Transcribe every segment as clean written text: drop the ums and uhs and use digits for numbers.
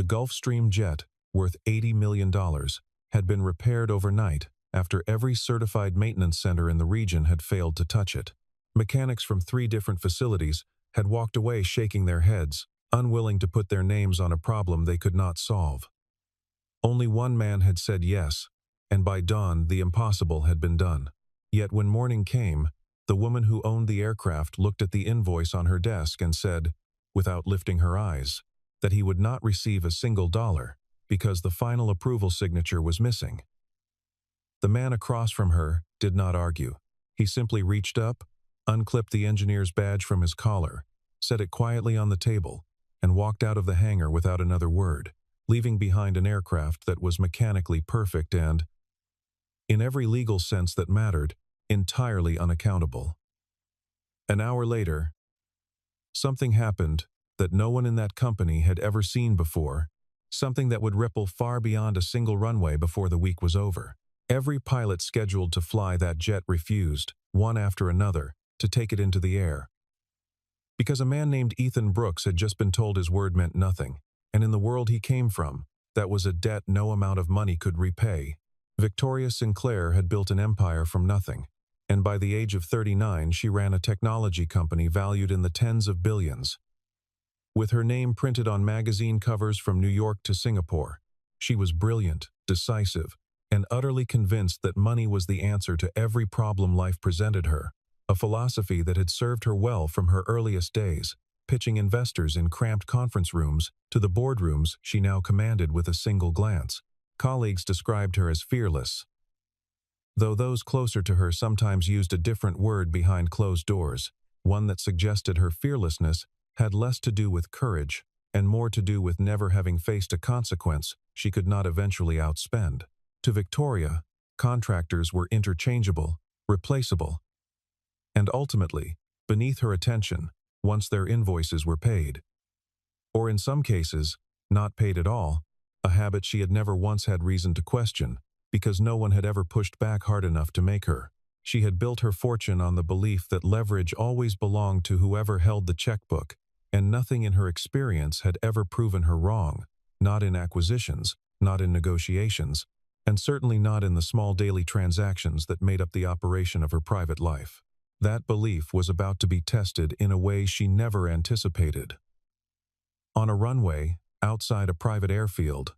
The Gulfstream jet, worth $80 million, had been repaired overnight after every certified maintenance center in the region had failed to touch it. Mechanics from 3 different facilities had walked away shaking their heads, unwilling to put their names on a problem they could not solve. Only one man had said yes, and by dawn the impossible had been done. Yet when morning came, the woman who owned the aircraft looked at the invoice on her desk and said, without lifting her eyes, that he would not receive a single dollar because the final approval signature was missing. The man across from her did not argue. He simply reached up, unclipped the engineer's badge from his collar, set it quietly on the table, and walked out of the hangar without another word, leaving behind an aircraft that was mechanically perfect and, in every legal sense that mattered, entirely unaccountable. An hour later, something happened that no one in that company had ever seen before, something that would ripple far beyond a single runway before the week was over. Every pilot scheduled to fly that jet refused, one after another, to take it into the air. Because a man named Ethan Brooks had just been told his word meant nothing, and in the world he came from, that was a debt no amount of money could repay. Victoria Sinclair had built an empire from nothing, and by the age of 39 she ran a technology company valued in the tens of billions. With her name printed on magazine covers from New York to Singapore, she was brilliant, decisive, and utterly convinced that money was the answer to every problem life presented her, a philosophy that had served her well from her earliest days, pitching investors in cramped conference rooms to the boardrooms she now commanded with a single glance. Colleagues described her as fearless, though those closer to her sometimes used a different word behind closed doors, one that suggested her fearlessness had less to do with courage and more to do with never having faced a consequence she could not eventually outspend. To Victoria, contractors were interchangeable, replaceable, and ultimately, beneath her attention, once their invoices were paid. Or in some cases, not paid at all, a habit she had never once had reason to question, because no one had ever pushed back hard enough to make her. She had built her fortune on the belief that leverage always belonged to whoever held the checkbook, and nothing in her experience had ever proven her wrong, not in acquisitions, not in negotiations, and certainly not in the small daily transactions that made up the operation of her private life. That belief was about to be tested in a way she never anticipated. On a runway, outside a private airfield.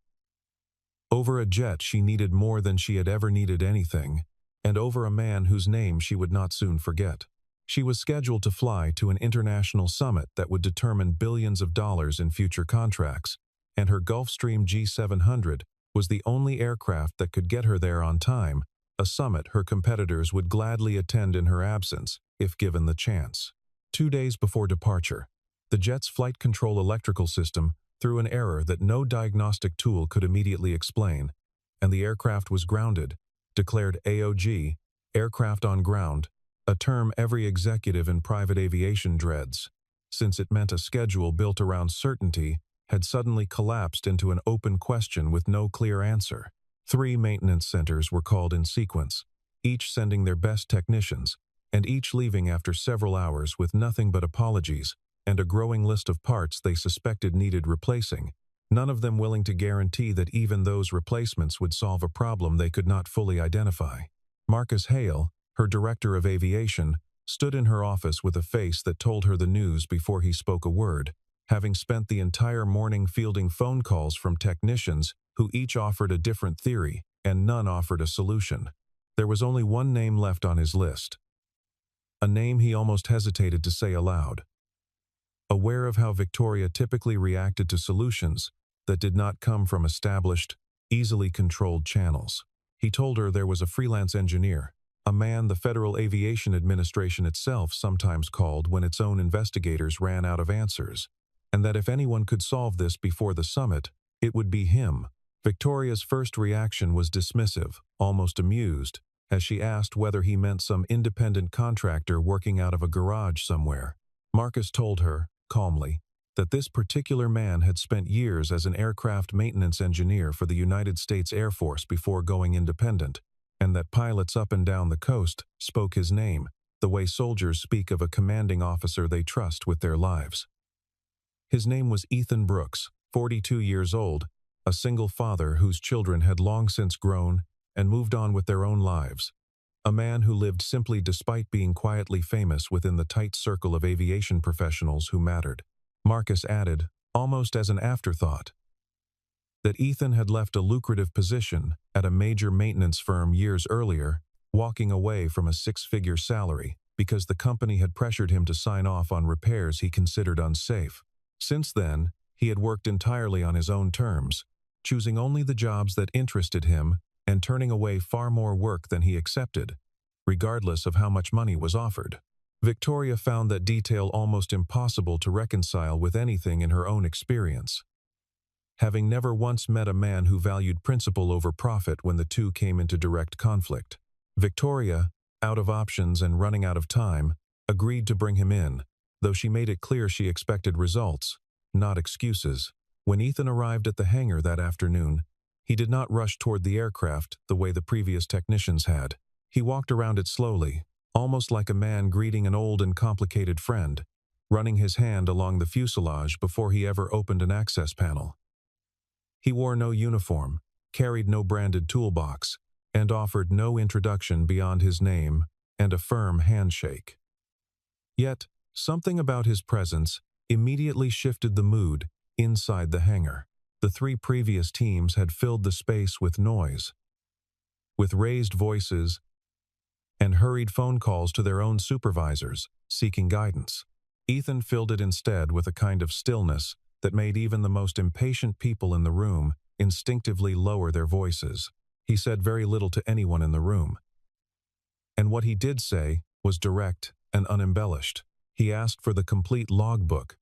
Over a jet she needed more than she had ever needed anything, and over a man whose name she would not soon forget. She was scheduled to fly to an international summit that would determine billions of dollars in future contracts, and her Gulfstream G700 was the only aircraft that could get her there on time, a summit her competitors would gladly attend in her absence, if given the chance. 2 days before departure, the jet's flight control electrical system threw an error that no diagnostic tool could immediately explain, and the aircraft was grounded, declared AOG, aircraft on ground, a term every executive in private aviation dreads, since it meant a schedule built around certainty had suddenly collapsed into an open question with no clear answer. 3 maintenance centers were called in sequence, each sending their best technicians, and each leaving after several hours with nothing but apologies and a growing list of parts they suspected needed replacing, none of them willing to guarantee that even those replacements would solve a problem they could not fully identify. Marcus Hale, her director of aviation, stood in her office with a face that told her the news before he spoke a word, having spent the entire morning fielding phone calls from technicians who each offered a different theory, and none offered a solution. There was only one name left on his list, a name he almost hesitated to say aloud. Aware of how Victoria typically reacted to solutions that did not come from established, easily controlled channels, he told her there was a freelance engineer, a man the Federal Aviation Administration itself sometimes called when its own investigators ran out of answers, and that if anyone could solve this before the summit, it would be him. Victoria's first reaction was dismissive, almost amused, as she asked whether he meant some independent contractor working out of a garage somewhere. Marcus told her, calmly, that this particular man had spent years as an aircraft maintenance engineer for the United States Air Force before going independent, and that pilots up and down the coast spoke his name, the way soldiers speak of a commanding officer they trust with their lives. His name was Ethan Brooks, 42 years old, a single father whose children had long since grown and moved on with their own lives. A man who lived simply despite being quietly famous within the tight circle of aviation professionals who mattered. Marcus added, almost as an afterthought, that Ethan had left a lucrative position at a major maintenance firm years earlier, walking away from a six-figure salary because the company had pressured him to sign off on repairs he considered unsafe. Since then, he had worked entirely on his own terms, choosing only the jobs that interested him and turning away far more work than he accepted, regardless of how much money was offered. Victoria found that detail almost impossible to reconcile with anything in her own experience. Having never once met a man who valued principle over profit when the two came into direct conflict, Victoria, out of options and running out of time, agreed to bring him in, though she made it clear she expected results, not excuses. When Ethan arrived at the hangar that afternoon, he did not rush toward the aircraft the way the previous technicians had. He walked around it slowly, almost like a man greeting an old and complicated friend, running his hand along the fuselage before he ever opened an access panel. He wore no uniform, carried no branded toolbox, and offered no introduction beyond his name and a firm handshake. Yet, something about his presence immediately shifted the mood inside the hangar. The three previous teams had filled the space with noise, with raised voices and hurried phone calls to their own supervisors, seeking guidance. Ethan filled it instead with a kind of stillness that made even the most impatient people in the room instinctively lower their voices. He said very little to anyone in the room. And what he did say was direct and unembellished. He asked for the complete logbook,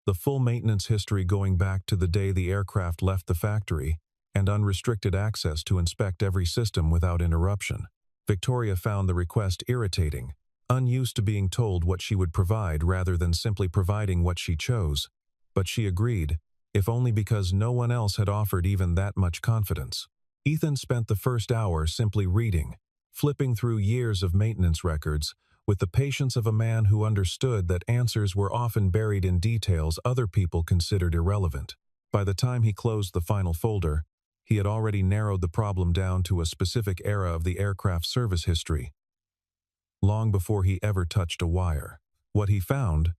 the full maintenance history going back to the day the aircraft left the factory, and unrestricted access to inspect every system without interruption. Victoria found the request irritating, unused to being told what she would provide rather than simply providing what she chose. But she agreed, if only because no one else had offered even that much confidence. Ethan spent the first hour simply reading, flipping through years of maintenance records, with the patience of a man who understood that answers were often buried in details other people considered irrelevant. By the time he closed the final folder, he had already narrowed the problem down to a specific era of the aircraft's service history, long before he ever touched a wire. What he found,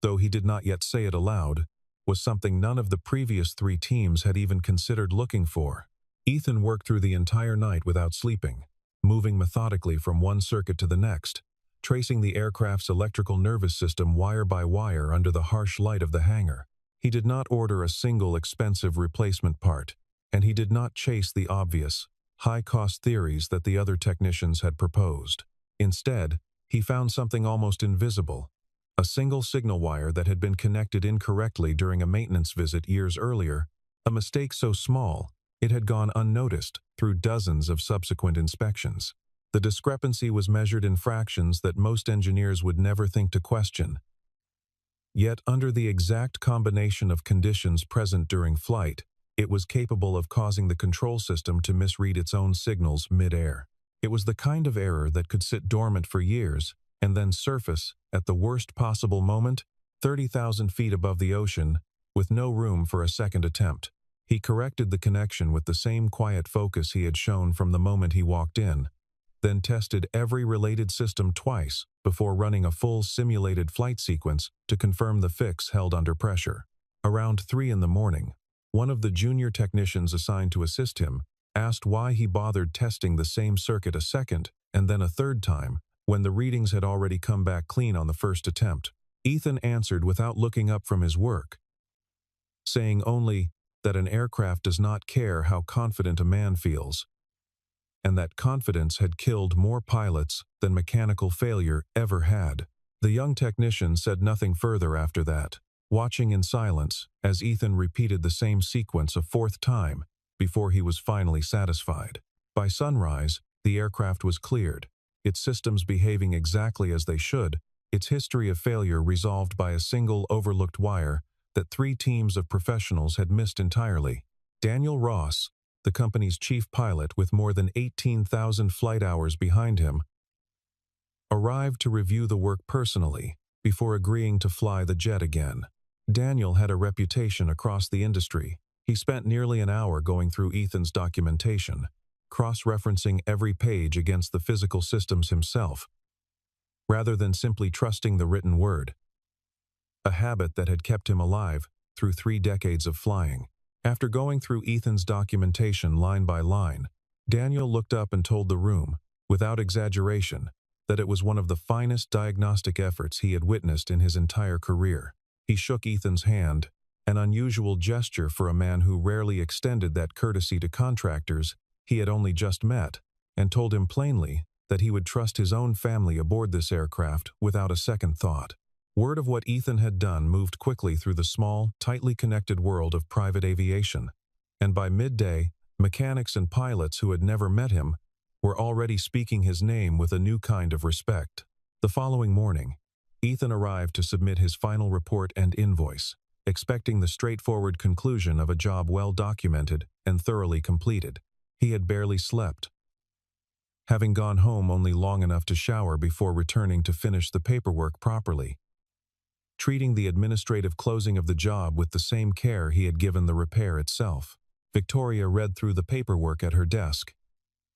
though he did not yet say it aloud, was something none of the previous three teams had even considered looking for. Ethan worked through the entire night without sleeping, moving methodically from one circuit to the next, tracing the aircraft's electrical nervous system wire by wire under the harsh light of the hangar. He did not order a single expensive replacement part, and he did not chase the obvious, high-cost theories that the other technicians had proposed. Instead, he found something almost invisible, a single signal wire that had been connected incorrectly during a maintenance visit years earlier, a mistake so small it had gone unnoticed through dozens of subsequent inspections. The discrepancy was measured in fractions that most engineers would never think to question. Yet, under the exact combination of conditions present during flight, it was capable of causing the control system to misread its own signals mid-air. It was the kind of error that could sit dormant for years and then surface at the worst possible moment, 30,000 feet above the ocean, with no room for a second attempt. He corrected the connection with the same quiet focus he had shown from the moment he walked in, then tested every related system twice before running a full simulated flight sequence to confirm the fix held under pressure. Around 3 in the morning, one of the junior technicians assigned to assist him asked why he bothered testing the same circuit a second and then a third time when the readings had already come back clean on the first attempt. Ethan answered without looking up from his work, saying only that an aircraft does not care how confident a man feels, and that confidence had killed more pilots than mechanical failure ever had. The young technician said nothing further after that, watching in silence as Ethan repeated the same sequence a fourth time before he was finally satisfied. By sunrise, the aircraft was cleared, its systems behaving exactly as they should, its history of failure resolved by a single overlooked wire that 3 teams of professionals had missed entirely. Daniel Ross, the company's chief pilot with more than 18,000 flight hours behind him, arrived to review the work personally before agreeing to fly the jet again. Daniel had a reputation across the industry. He spent nearly an hour going through Ethan's documentation, cross-referencing every page against the physical systems himself, rather than simply trusting the written word, a habit that had kept him alive through 3 decades of flying. After going through Ethan's documentation line by line, Daniel looked up and told the room, without exaggeration, that it was one of the finest diagnostic efforts he had witnessed in his entire career. He shook Ethan's hand, an unusual gesture for a man who rarely extended that courtesy to contractors he had only just met, and told him plainly that he would trust his own family aboard this aircraft without a second thought. Word of what Ethan had done moved quickly through the small, tightly connected world of private aviation, and by midday, mechanics and pilots who had never met him were already speaking his name with a new kind of respect. The following morning, Ethan arrived to submit his final report and invoice, expecting the straightforward conclusion of a job well documented and thoroughly completed. He had barely slept, having gone home only long enough to shower before returning to finish the paperwork properly, treating the administrative closing of the job with the same care he had given the repair itself. Victoria read through the paperwork at her desk,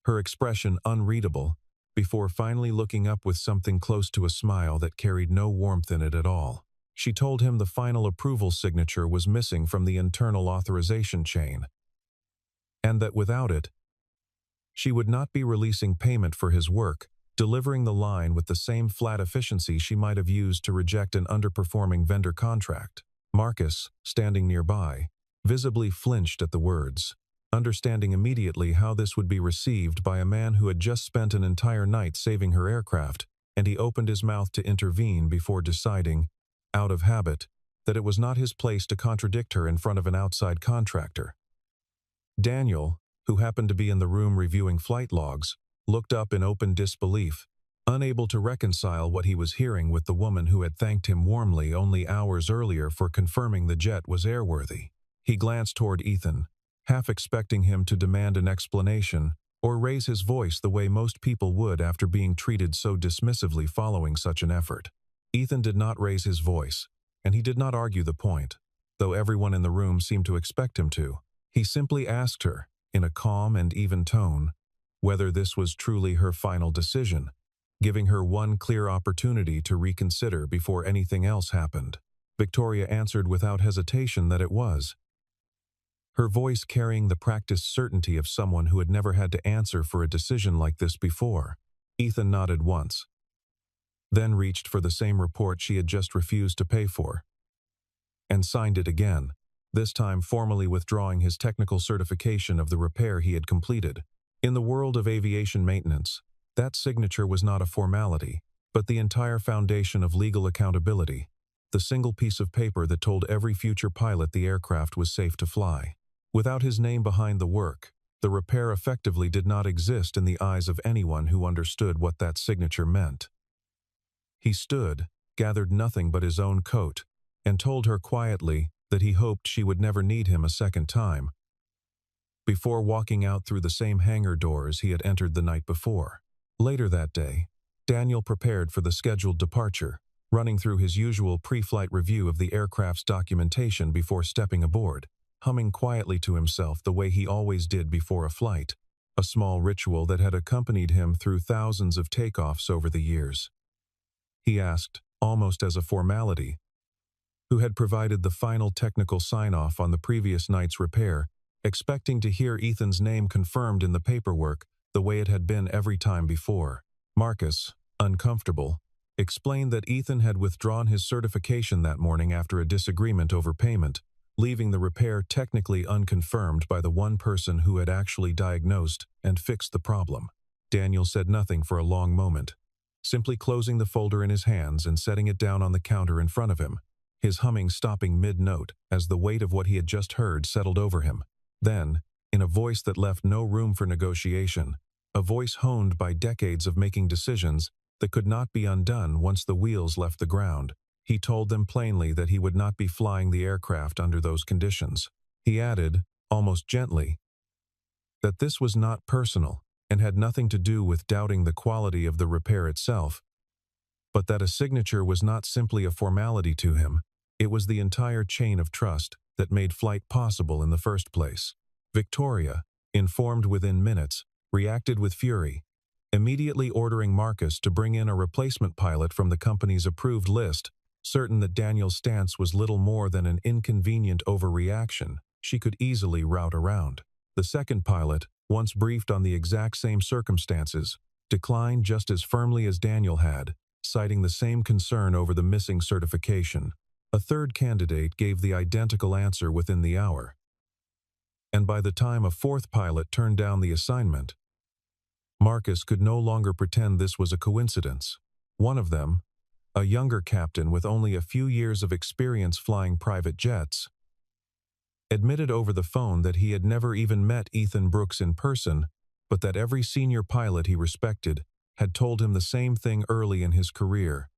her expression unreadable, before finally looking up with something close to a smile that carried no warmth in it at all. She told him the final approval signature was missing from the internal authorization chain, and that without it, she would not be releasing payment for his work, delivering the line with the same flat efficiency she might have used to reject an underperforming vendor contract. Marcus, standing nearby, visibly flinched at the words, understanding immediately how this would be received by a man who had just spent an entire night saving her aircraft, and he opened his mouth to intervene before deciding, out of habit, that it was not his place to contradict her in front of an outside contractor. Daniel, who happened to be in the room reviewing flight logs, looked up in open disbelief, unable to reconcile what he was hearing with the woman who had thanked him warmly only hours earlier for confirming the jet was airworthy. He glanced toward Ethan, half expecting him to demand an explanation or raise his voice the way most people would after being treated so dismissively following such an effort. Ethan did not raise his voice, and he did not argue the point, though everyone in the room seemed to expect him to. He simply asked her, in a calm and even tone, whether this was truly her final decision, giving her one clear opportunity to reconsider before anything else happened. Victoria answered without hesitation that it was, her voice carrying the practiced certainty of someone who had never had to answer for a decision like this before. Ethan nodded once, then reached for the same report she had just refused to pay for, and signed it again, this time formally withdrawing his technical certification of the repair he had completed. In the world of aviation maintenance, that signature was not a formality, but the entire foundation of legal accountability, the single piece of paper that told every future pilot the aircraft was safe to fly. Without his name behind the work, the repair effectively did not exist in the eyes of anyone who understood what that signature meant. He stood, gathered nothing but his own coat, and told her quietly that he hoped she would never need him a second time, before walking out through the same hangar doors he had entered the night before. Later that day, Daniel prepared for the scheduled departure, running through his usual pre-flight review of the aircraft's documentation before stepping aboard, humming quietly to himself the way he always did before a flight, a small ritual that had accompanied him through thousands of takeoffs over the years. He asked, almost as a formality, who had provided the final technical sign-off on the previous night's repair, expecting to hear Ethan's name confirmed in the paperwork the way it had been every time before. Marcus, uncomfortable, explained that Ethan had withdrawn his certification that morning after a disagreement over payment, leaving the repair technically unconfirmed by the one person who had actually diagnosed and fixed the problem. Daniel said nothing for a long moment, simply closing the folder in his hands and setting it down on the counter in front of him, his humming stopping mid-note as the weight of what he had just heard settled over him. Then, in a voice that left no room for negotiation, a voice honed by decades of making decisions that could not be undone once the wheels left the ground, he told them plainly that he would not be flying the aircraft under those conditions. He added, almost gently, that this was not personal and had nothing to do with doubting the quality of the repair itself, but that a signature was not simply a formality to him, It was the entire chain of trust that made flight possible in the first place. Victoria, informed within minutes, reacted with fury, immediately ordering Marcus to bring in a replacement pilot from the company's approved list. Certain that Daniel's stance was little more than an inconvenient overreaction, she could easily route around. The second pilot, once briefed on the exact same circumstances, declined just as firmly as Daniel had, citing the same concern over the missing certification. A third candidate gave the identical answer within the hour. And by the time a fourth pilot turned down the assignment, Marcus could no longer pretend this was a coincidence. One of them, a younger captain with only a few years of experience flying private jets, admitted over the phone that he had never even met Ethan Brooks in person, but that every senior pilot he respected had told him the same thing early in his career,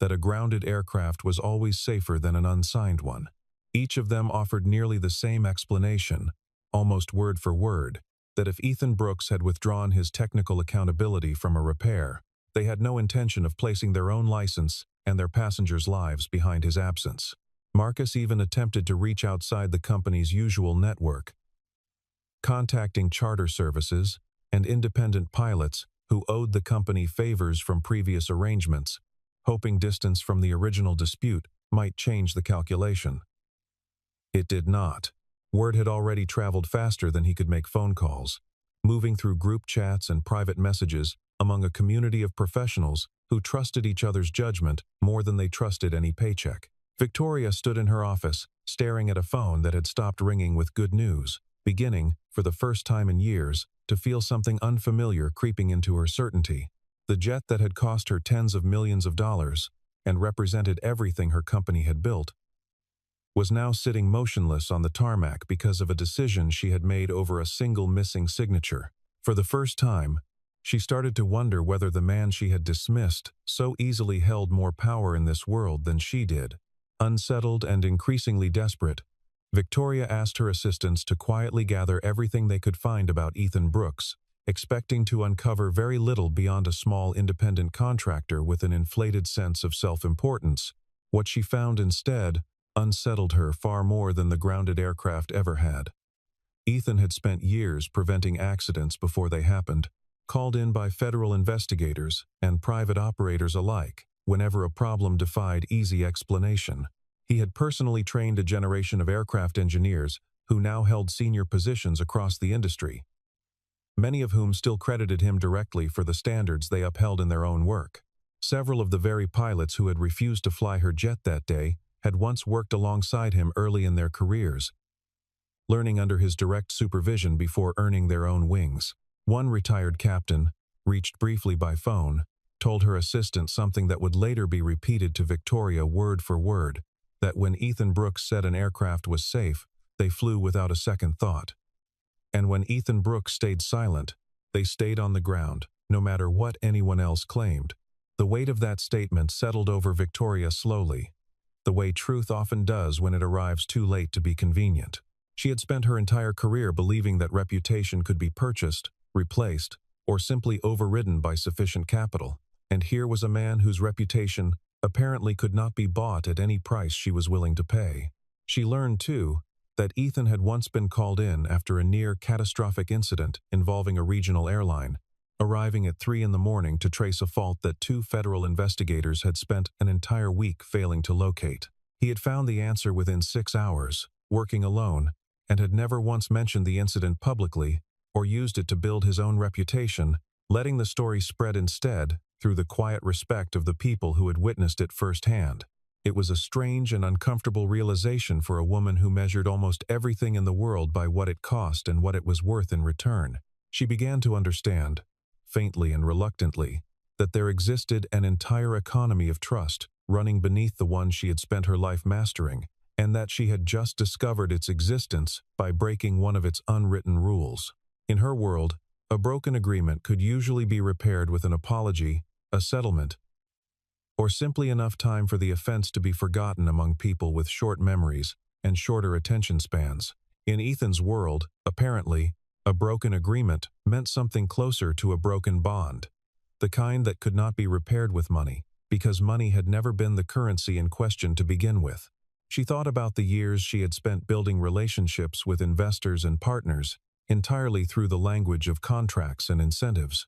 that a grounded aircraft was always safer than an unsigned one. Each of them offered nearly the same explanation, almost word for word, that if Ethan Brooks had withdrawn his technical accountability from a repair, they had no intention of placing their own license and their passengers' lives behind his absence. Marcus even attempted to reach outside the company's usual network, contacting charter services and independent pilots who owed the company favors from previous arrangements, hoping distance from the original dispute might change the calculation. It did not. Word had already traveled faster than he could make phone calls, moving through group chats and private messages among a community of professionals who trusted each other's judgment more than they trusted any paycheck. Victoria stood in her office, staring at a phone that had stopped ringing with good news, beginning, for the first time in years, to feel something unfamiliar creeping into her certainty. The jet that had cost her tens of millions of dollars, and represented everything her company had built, was now sitting motionless on the tarmac because of a decision she had made over a single missing signature. For the first time, she started to wonder whether the man she had dismissed so easily held more power in this world than she did. Unsettled and increasingly desperate, Victoria asked her assistants to quietly gather everything they could find about Ethan Brooks, expecting to uncover very little beyond a small independent contractor with an inflated sense of self-importance. What she found instead unsettled her far more than the grounded aircraft ever had. Ethan had spent years preventing accidents before they happened, called in by federal investigators and private operators alike whenever a problem defied easy explanation. He had personally trained a generation of aircraft engineers who now held senior positions across the industry, many of whom still credited him directly for the standards they upheld in their own work. Several of the very pilots who had refused to fly her jet that day had once worked alongside him early in their careers, learning under his direct supervision before earning their own wings. One retired captain, reached briefly by phone, told her assistant something that would later be repeated to Victoria word for word, that when Ethan Brooks said an aircraft was safe, they flew without a second thought. And when Ethan Brooks stayed silent, they stayed on the ground, no matter what anyone else claimed. The weight of that statement settled over Victoria slowly, the way truth often does when it arrives too late to be convenient. She had spent her entire career believing that reputation could be purchased, replaced, or simply overridden by sufficient capital. And here was a man whose reputation apparently could not be bought at any price she was willing to pay. She learned, too, that Ethan had once been called in after a near-catastrophic incident involving a regional airline, arriving at 3 a.m. to trace a fault that 2 federal investigators had spent an entire week failing to locate. He had found the answer within 6 hours, working alone, and had never once mentioned the incident publicly or used it to build his own reputation, letting the story spread instead through the quiet respect of the people who had witnessed it firsthand. It was a strange and uncomfortable realization for a woman who measured almost everything in the world by what it cost and what it was worth in return. She began to understand, faintly and reluctantly, that there existed an entire economy of trust running beneath the one she had spent her life mastering, and that she had just discovered its existence by breaking one of its unwritten rules. In her world, a broken agreement could usually be repaired with an apology, a settlement, or simply enough time for the offense to be forgotten among people with short memories and shorter attention spans. In Ethan's world, apparently, a broken agreement meant something closer to a broken bond, the kind that could not be repaired with money, because money had never been the currency in question to begin with. She thought about the years she had spent building relationships with investors and partners, entirely through the language of contracts and incentives,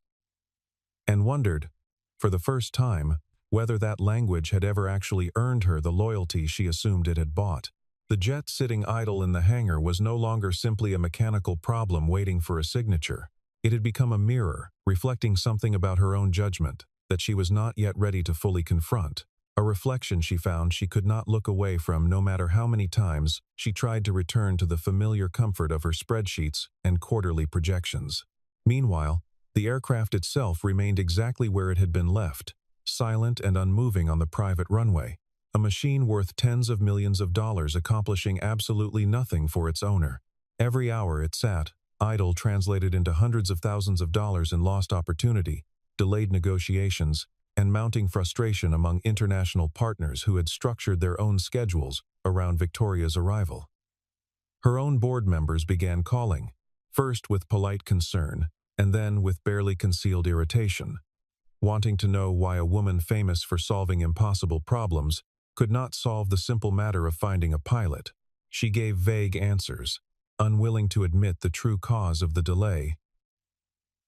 and wondered, for the first time, whether that language had ever actually earned her the loyalty she assumed it had bought. The jet sitting idle in the hangar was no longer simply a mechanical problem waiting for a signature. It had become a mirror, reflecting something about her own judgment that she was not yet ready to fully confront. A reflection she found she could not look away from no matter how many times she tried to return to the familiar comfort of her spreadsheets and quarterly projections. Meanwhile, the aircraft itself remained exactly where it had been left, silent and unmoving on the private runway. A machine worth tens of millions of dollars accomplishing absolutely nothing for its owner. Every hour it sat, idle, translated into hundreds of thousands of dollars in lost opportunity, delayed negotiations, and mounting frustration among international partners who had structured their own schedules around Victoria's arrival. Her own board members began calling, first with polite concern, and then with barely concealed irritation, wanting to know why a woman famous for solving impossible problems could not solve the simple matter of finding a pilot. She gave vague answers, unwilling to admit the true cause of the delay,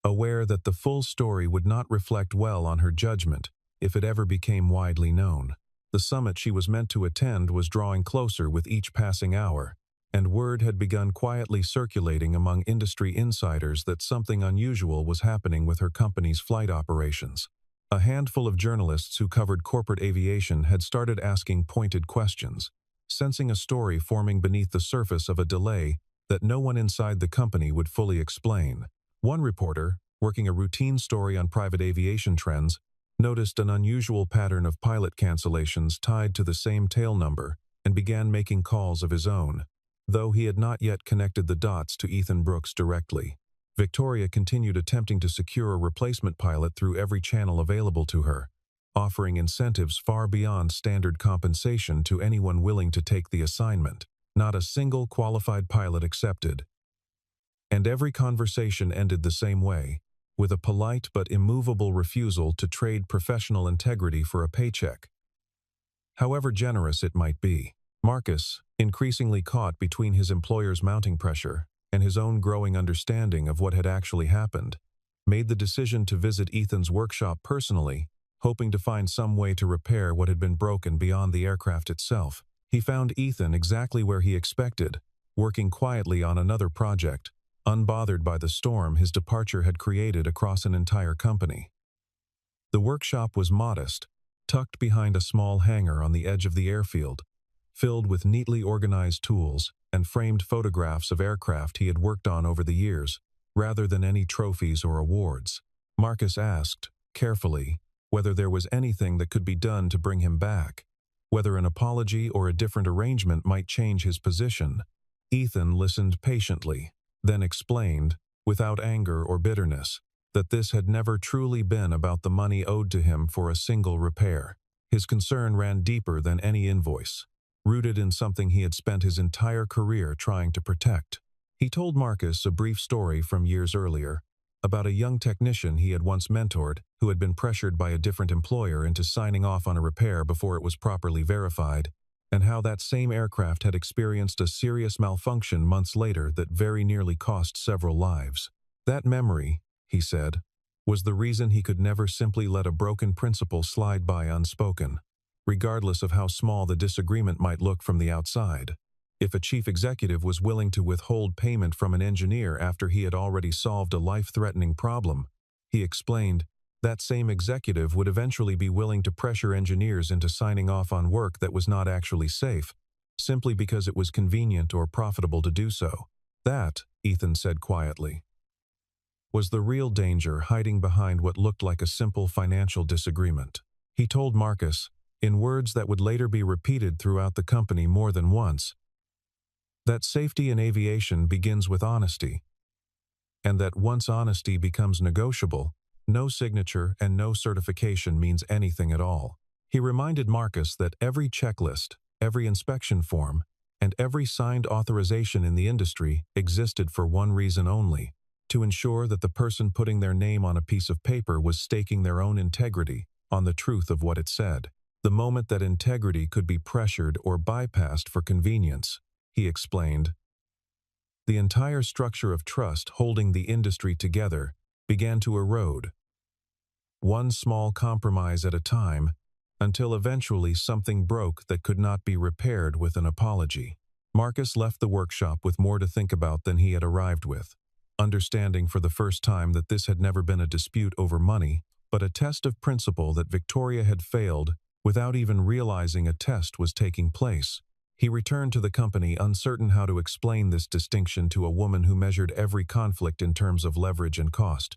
aware that the full story would not reflect well on her judgment if it ever became widely known. The summit she was meant to attend was drawing closer with each passing hour, and word had begun quietly circulating among industry insiders that something unusual was happening with her company's flight operations. A handful of journalists who covered corporate aviation had started asking pointed questions, sensing a story forming beneath the surface of a delay that no one inside the company would fully explain. One reporter, working a routine story on private aviation trends, noticed an unusual pattern of pilot cancellations tied to the same tail number and began making calls of his own, though he had not yet connected the dots to Ethan Brooks directly. Victoria continued attempting to secure a replacement pilot through every channel available to her, offering incentives far beyond standard compensation to anyone willing to take the assignment. Not a single qualified pilot accepted. And every conversation ended the same way, with a polite but immovable refusal to trade professional integrity for a paycheck, however generous it might be. Marcus, increasingly caught between his employer's mounting pressure and his own growing understanding of what had actually happened, made the decision to visit Ethan's workshop personally, hoping to find some way to repair what had been broken beyond the aircraft itself. He found Ethan exactly where he expected, working quietly on another project, unbothered by the storm his departure had created across an entire company. The workshop was modest, tucked behind a small hangar on the edge of the airfield, filled with neatly organized tools and framed photographs of aircraft he had worked on over the years, rather than any trophies or awards. Marcus asked, carefully, whether there was anything that could be done to bring him back, whether an apology or a different arrangement might change his position. Ethan listened patiently, then explained, without anger or bitterness, that this had never truly been about the money owed to him for a single repair. His concern ran deeper than any invoice, rooted in something he had spent his entire career trying to protect. He told Marcus a brief story from years earlier, about a young technician he had once mentored who had been pressured by a different employer into signing off on a repair before it was properly verified, and how that same aircraft had experienced a serious malfunction months later that very nearly cost several lives. That memory, he said, was the reason he could never simply let a broken principle slide by unspoken, regardless of how small the disagreement might look from the outside. If a chief executive was willing to withhold payment from an engineer after he had already solved a life-threatening problem, he explained, that same executive would eventually be willing to pressure engineers into signing off on work that was not actually safe, simply because it was convenient or profitable to do so. That, Ethan said quietly, was the real danger hiding behind what looked like a simple financial disagreement. He told Marcus, in words that would later be repeated throughout the company more than once, that safety in aviation begins with honesty, and that once honesty becomes negotiable, no signature and no certification means anything at all. He reminded Marcus that every checklist, every inspection form, and every signed authorization in the industry existed for one reason only, to ensure that the person putting their name on a piece of paper was staking their own integrity on the truth of what it said. The moment that integrity could be pressured or bypassed for convenience, he explained. The entire structure of trust holding the industry together began to erode, one small compromise at a time, until eventually something broke that could not be repaired with an apology. Marcus left the workshop with more to think about than he had arrived with, understanding for the first time that this had never been a dispute over money, but a test of principle that Victoria had failed without even realizing a test was taking place. He returned to the company uncertain how to explain this distinction to a woman who measured every conflict in terms of leverage and cost,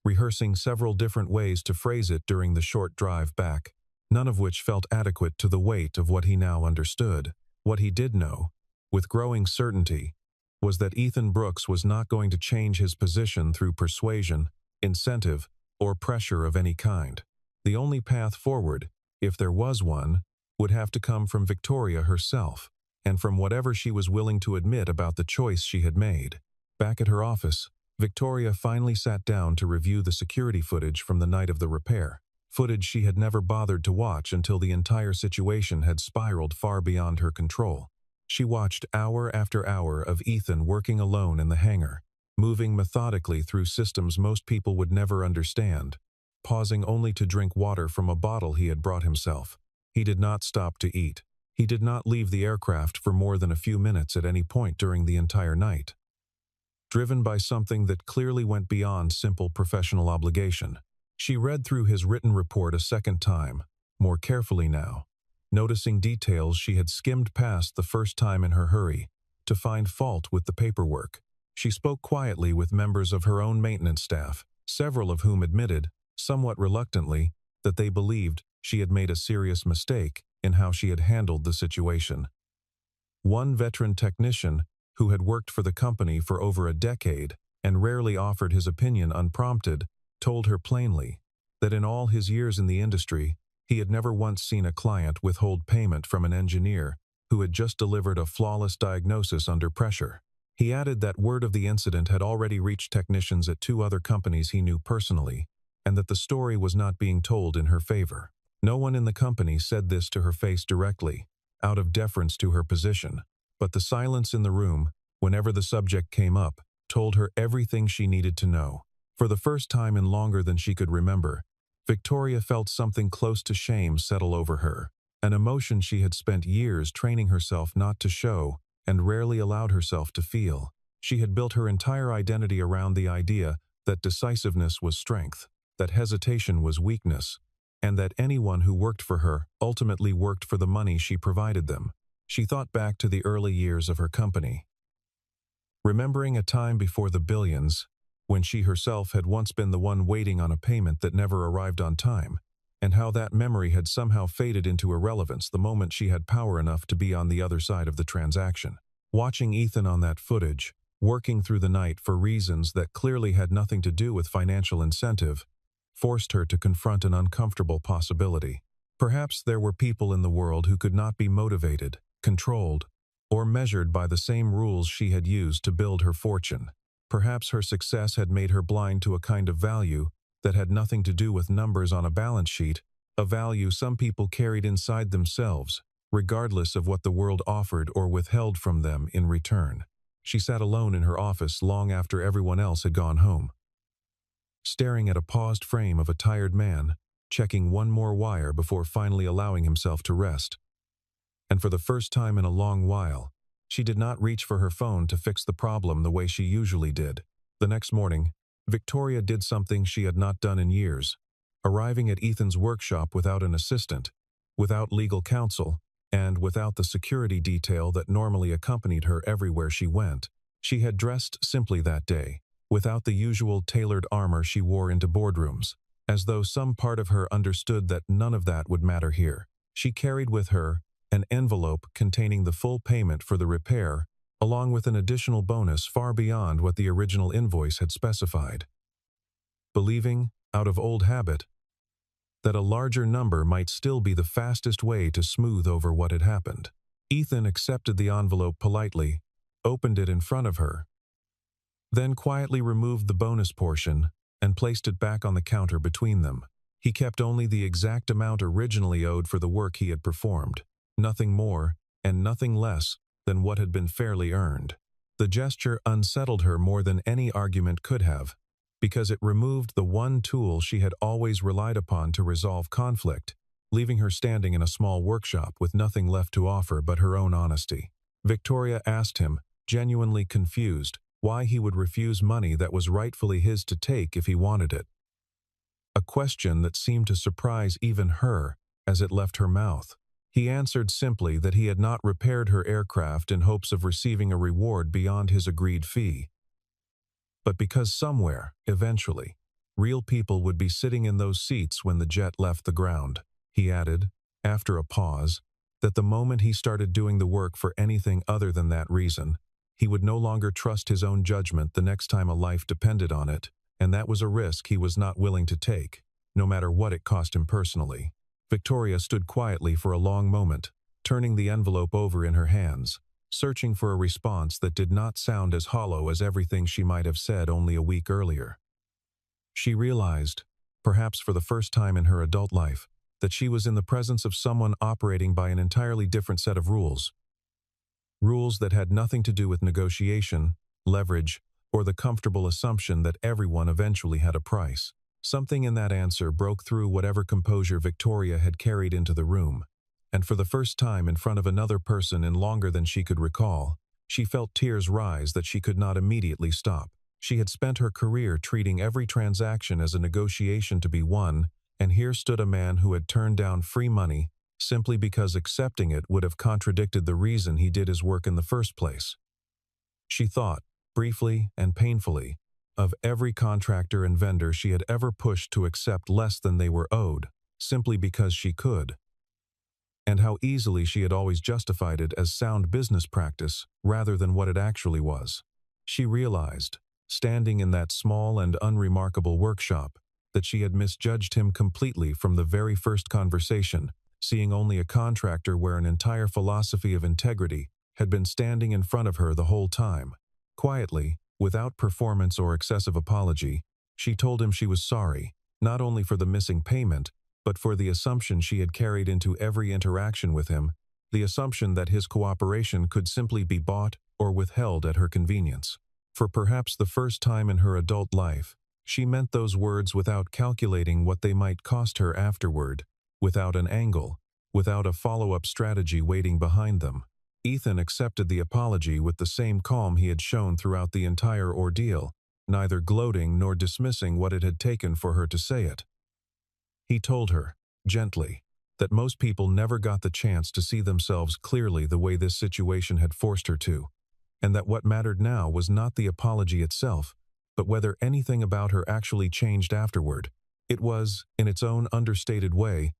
rehearsing several different ways to phrase it during the short drive back, none of which felt adequate to the weight of what he now understood. What he did know, with growing certainty, was that Ethan Brooks was not going to change his position through persuasion, incentive, or pressure of any kind. The only path forward, if there was one, would have to come from Victoria herself, and from whatever she was willing to admit about the choice she had made. Back at her office, Victoria finally sat down to review the security footage from the night of the repair, footage she had never bothered to watch until the entire situation had spiraled far beyond her control. She watched hour after hour of Ethan working alone in the hangar, moving methodically through systems most people would never understand, pausing only to drink water from a bottle he had brought himself. He did not stop to eat. He did not leave the aircraft for more than a few minutes at any point during the entire night. Driven by something that clearly went beyond simple professional obligation, she read through his written report a second time, more carefully now, noticing details she had skimmed past the first time in her hurry, to find fault with the paperwork. She spoke quietly with members of her own maintenance staff, several of whom admitted, somewhat reluctantly, that they believed she had made a serious mistake in how she had handled the situation. One veteran technician, who had worked for the company for over a decade and rarely offered his opinion unprompted, told her plainly that in all his years in the industry, he had never once seen a client withhold payment from an engineer who had just delivered a flawless diagnosis under pressure. He added that word of the incident had already reached technicians at 2 other companies he knew personally, and that the story was not being told in her favor. No one in the company said this to her face directly, out of deference to her position, but the silence in the room, whenever the subject came up, told her everything she needed to know. For the first time in longer than she could remember, Victoria felt something close to shame settle over her, an emotion she had spent years training herself not to show and rarely allowed herself to feel. She had built her entire identity around the idea that decisiveness was strength, that hesitation was weakness, and that anyone who worked for her ultimately worked for the money she provided them. She thought back to the early years of her company, remembering a time before the billions, when she herself had once been the one waiting on a payment that never arrived on time, and how that memory had somehow faded into irrelevance the moment she had power enough to be on the other side of the transaction. Watching Ethan on that footage, working through the night for reasons that clearly had nothing to do with financial incentive, forced her to confront an uncomfortable possibility. Perhaps there were people in the world who could not be motivated, controlled, or measured by the same rules she had used to build her fortune. Perhaps her success had made her blind to a kind of value that had nothing to do with numbers on a balance sheet, a value some people carried inside themselves, regardless of what the world offered or withheld from them in return. She sat alone in her office long after everyone else had gone home, staring at a paused frame of a tired man, checking one more wire before finally allowing himself to rest. And for the first time in a long while, she did not reach for her phone to fix the problem the way she usually did. The next morning, Victoria did something she had not done in years, arriving at Ethan's workshop without an assistant, without legal counsel, and without the security detail that normally accompanied her everywhere she went. She had dressed simply that day, without the usual tailored armor she wore into boardrooms, as though some part of her understood that none of that would matter here. She carried with her an envelope containing the full payment for the repair, along with an additional bonus far beyond what the original invoice had specified. Believing, out of old habit, that a larger number might still be the fastest way to smooth over what had happened, Ethan accepted the envelope politely, opened it in front of her, then quietly removed the bonus portion and placed it back on the counter between them. He kept only the exact amount originally owed for the work he had performed, nothing more and nothing less than what had been fairly earned. The gesture unsettled her more than any argument could have, because it removed the one tool she had always relied upon to resolve conflict, leaving her standing in a small workshop with nothing left to offer but her own honesty. Victoria asked him, genuinely confused, why he would refuse money that was rightfully his to take if he wanted it. A question that seemed to surprise even her as it left her mouth. He answered simply that he had not repaired her aircraft in hopes of receiving a reward beyond his agreed fee. But because somewhere, eventually, real people would be sitting in those seats when the jet left the ground, he added, after a pause, that the moment he started doing the work for anything other than that reason, he would no longer trust his own judgment the next time a life depended on it, and that was a risk he was not willing to take, no matter what it cost him personally. Victoria stood quietly for a long moment, turning the envelope over in her hands, searching for a response that did not sound as hollow as everything she might have said only a week earlier. She realized, perhaps for the first time in her adult life, that she was in the presence of someone operating by an entirely different set of rules. Rules that had nothing to do with negotiation, leverage, or the comfortable assumption that everyone eventually had a price. Something in that answer broke through whatever composure Victoria had carried into the room, and for the first time in front of another person in longer than she could recall, she felt tears rise that she could not immediately stop. She had spent her career treating every transaction as a negotiation to be won, and here stood a man who had turned down free money simply because accepting it would have contradicted the reason he did his work in the first place. She thought, briefly and painfully, of every contractor and vendor she had ever pushed to accept less than they were owed, simply because she could, and how easily she had always justified it as sound business practice rather than what it actually was. She realized, standing in that small and unremarkable workshop, that she had misjudged him completely from the very first conversation, seeing only a contractor where an entire philosophy of integrity had been standing in front of her the whole time. Quietly, without performance or excessive apology, she told him she was sorry, not only for the missing payment, but for the assumption she had carried into every interaction with him, the assumption that his cooperation could simply be bought or withheld at her convenience. For perhaps the first time in her adult life, she meant those words without calculating what they might cost her afterward, without an angle, without a follow-up strategy waiting behind them. Ethan accepted the apology with the same calm he had shown throughout the entire ordeal, neither gloating nor dismissing what it had taken for her to say it. He told her, gently, that most people never got the chance to see themselves clearly the way this situation had forced her to, and that what mattered now was not the apology itself, but whether anything about her actually changed afterward. It was, in its own understated way,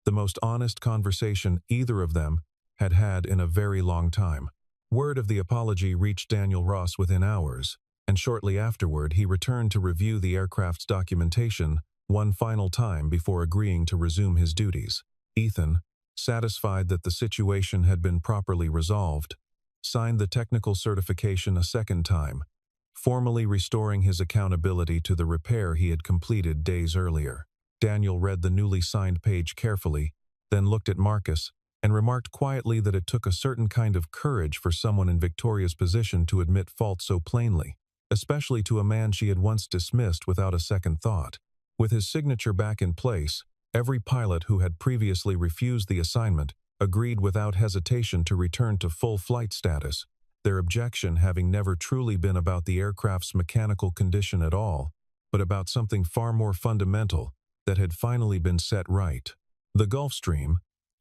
the most honest conversation either of them had had in a very long time. Word of the apology reached Daniel Ross within hours, and shortly afterward he returned to review the aircraft's documentation one final time before agreeing to resume his duties. Ethan, satisfied that the situation had been properly resolved, signed the technical certification a second time, formally restoring his accountability to the repair he had completed days earlier. Daniel read the newly signed page carefully, then looked at Marcus, and remarked quietly that it took a certain kind of courage for someone in Victoria's position to admit fault so plainly, especially to a man she had once dismissed without a second thought. With his signature back in place, every pilot who had previously refused the assignment agreed without hesitation to return to full flight status, their objection having never truly been about the aircraft's mechanical condition at all, but about something far more fundamental that had finally been set right. The Gulfstream,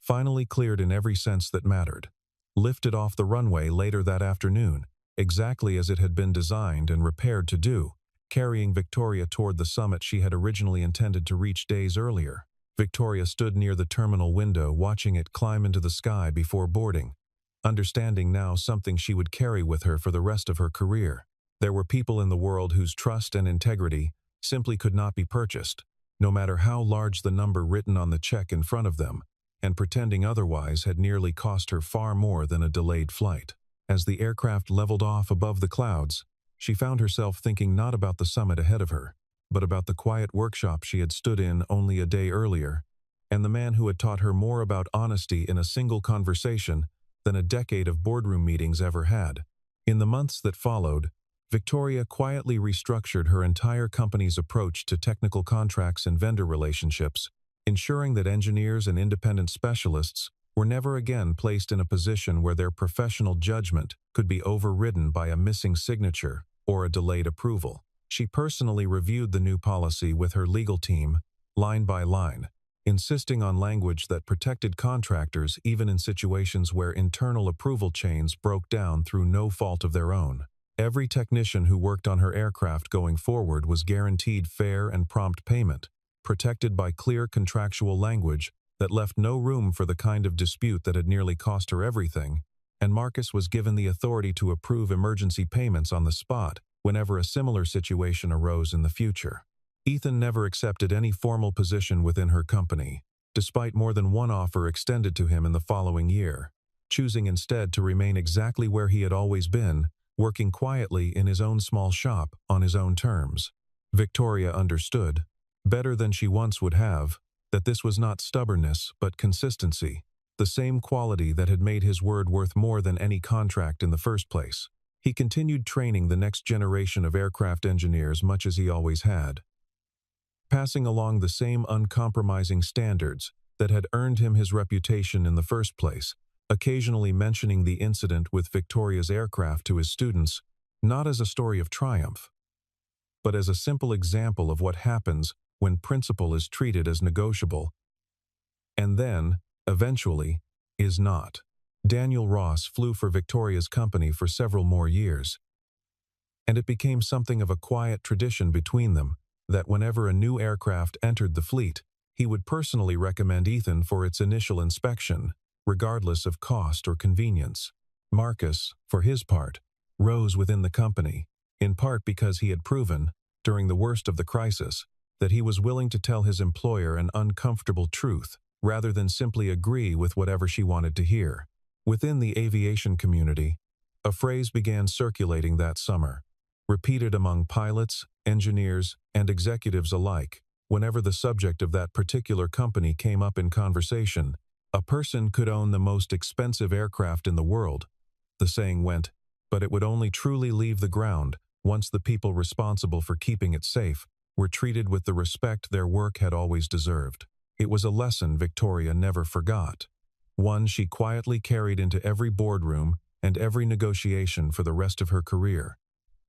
finally cleared in every sense that mattered, lifted off the runway later that afternoon, exactly as it had been designed and repaired to do, carrying Victoria toward the summit she had originally intended to reach days earlier. Victoria stood near the terminal window watching it climb into the sky before boarding, understanding now something she would carry with her for the rest of her career. There were people in the world whose trust and integrity simply could not be purchased, no matter how large the number written on the check in front of them, and pretending otherwise had nearly cost her far more than a delayed flight. As the aircraft leveled off above the clouds, she found herself thinking not about the summit ahead of her, but about the quiet workshop she had stood in only a day earlier, and the man who had taught her more about honesty in a single conversation than a decade of boardroom meetings ever had. In the months that followed, Victoria quietly restructured her entire company's approach to technical contracts and vendor relationships, ensuring that engineers and independent specialists were never again placed in a position where their professional judgment could be overridden by a missing signature or a delayed approval. She personally reviewed the new policy with her legal team, line by line, insisting on language that protected contractors even in situations where internal approval chains broke down through no fault of their own. Every technician who worked on her aircraft going forward was guaranteed fair and prompt payment, protected by clear contractual language that left no room for the kind of dispute that had nearly cost her everything, and Marcus was given the authority to approve emergency payments on the spot whenever a similar situation arose in the future. Ethan never accepted any formal position within her company, despite more than one offer extended to him in the following year, choosing instead to remain exactly where he had always been, working quietly in his own small shop on his own terms. Victoria understood, better than she once would have, that this was not stubbornness but consistency, the same quality that had made his word worth more than any contract in the first place. He continued training the next generation of aircraft engineers much as he always had, passing along the same uncompromising standards that had earned him his reputation in the first place, occasionally mentioning the incident with Victoria's aircraft to his students, not as a story of triumph, but as a simple example of what happens when principle is treated as negotiable, and then, eventually, is not. Daniel Ross flew for Victoria's company for several more years, and it became something of a quiet tradition between them that whenever a new aircraft entered the fleet, he would personally recommend Ethan for its initial inspection, regardless of cost or convenience. Marcus, for his part, rose within the company, in part because he had proven, during the worst of the crisis, that he was willing to tell his employer an uncomfortable truth, rather than simply agree with whatever she wanted to hear. Within the aviation community, a phrase began circulating that summer, repeated among pilots, engineers, and executives alike. Whenever the subject of that particular company came up in conversation, a person could own the most expensive aircraft in the world, the saying went, but it would only truly leave the ground once the people responsible for keeping it safe were treated with the respect their work had always deserved. It was a lesson Victoria never forgot, one she quietly carried into every boardroom and every negotiation for the rest of her career,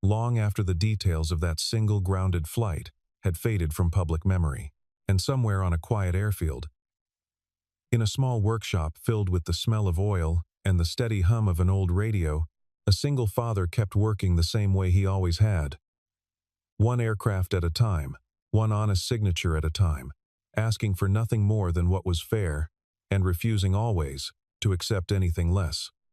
long after the details of that single grounded flight had faded from public memory. And somewhere on a quiet airfield, in a small workshop filled with the smell of oil and the steady hum of an old radio, a single father kept working the same way he always had. One aircraft at a time, one honest signature at a time, asking for nothing more than what was fair, and refusing always to accept anything less.